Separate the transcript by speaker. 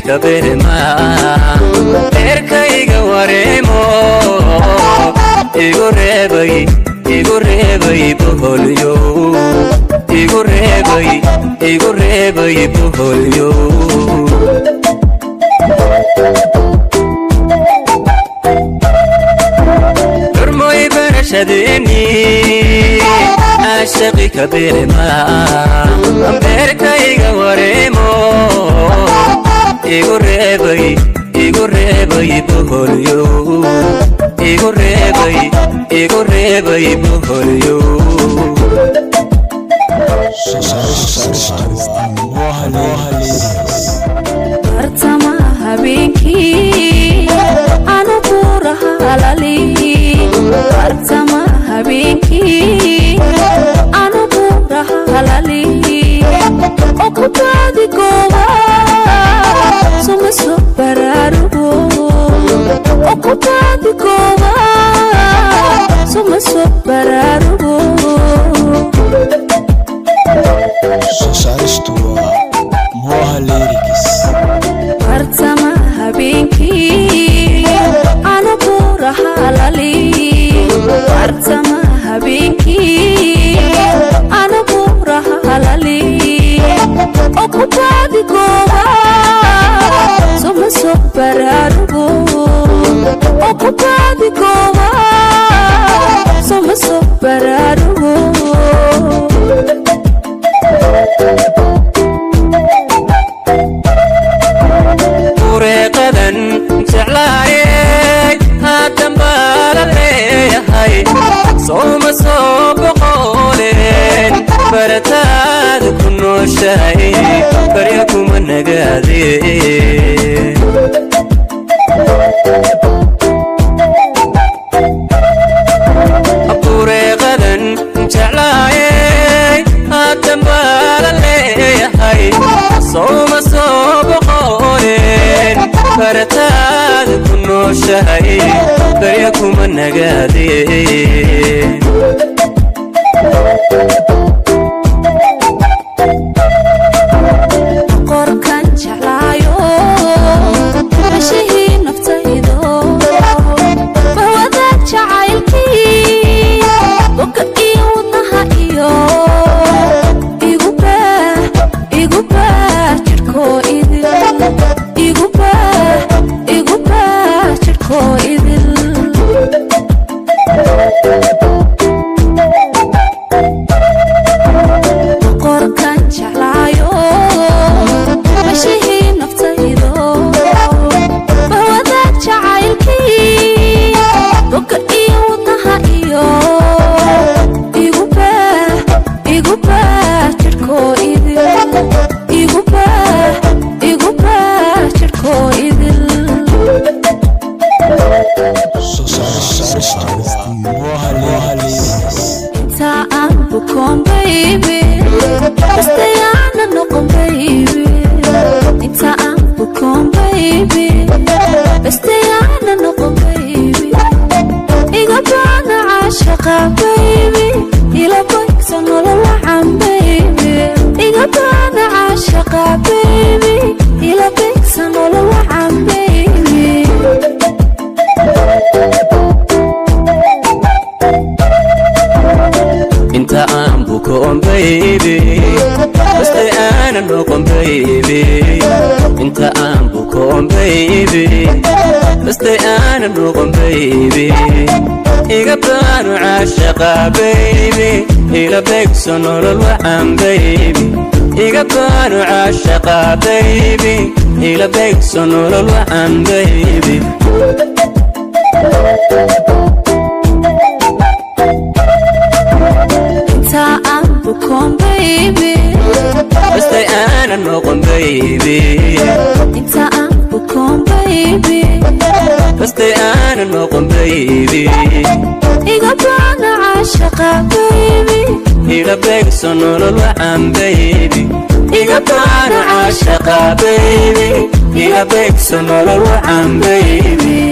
Speaker 1: kabirma erkayga wareemo igu reebay boholyo igu reebay boholyo durmoy barashadeni ashaqi kabirma erkayga wareemo igu reebay boholyo igu reebay boholyo
Speaker 2: bartama habeenki anu burahalali bartama habeenki anu burahalali okubadi gowa suma sobararugo okubadi gowa suma sobararugo
Speaker 3: Sosaristuwa Moha Lyrics
Speaker 2: bartama habeenki anu burahalali bartama habeenki anu burahalali okubadi gowa suma sobararugo okubadi gowa suma sobararugo
Speaker 1: ورقدن جعلاي هاتم بالليهاي صوم قولين برتاد كنو شاي بريكم النقادي ورقدن جعلاي هاتم بالليهاي صوم قولين برتاد كنو شاي بريكم النقادي
Speaker 2: qorkan jeclaayo bashii naftaydo bawada jacaylkii boka iyo wadnaha iyo igu baa jirkoo idil igu baa jirkoo idil qorkan jeclaayo bashii naftaydo bawada jacaylkii boka iyo wadnaha iyo igu baa jirkoo idil igu baa jirkoo idil
Speaker 3: Moha Lyrics
Speaker 2: inta aan bukoon baby bastayaana noqon baby inta aan bukoon baby bastayaana noqon baby iga baana caashaqa baby ila boysa nolola can baby iga baana caashaqa baby ila boysa nolola can baby
Speaker 1: انت عم بكون بيبي بس انا نقوم بيبي انت عم بكون بيبي بس انا نقوم بيبي يقبل عاشقة بيبي إلى بيك سنور الوحم بيبي يقبل عاشقة بيبي إلى بيك سنور الوحم بيبي
Speaker 2: inta aan bukoon baby
Speaker 1: بس انا نقوم بيبي
Speaker 2: inta aan bukoon baby
Speaker 1: بس انا نقوم بيبي
Speaker 2: iga baana caashaqa baby
Speaker 1: إلى بيك سنور الوحم بيبي يقبل عاشقة بيبي إلى بيك سنور الوحم بيبي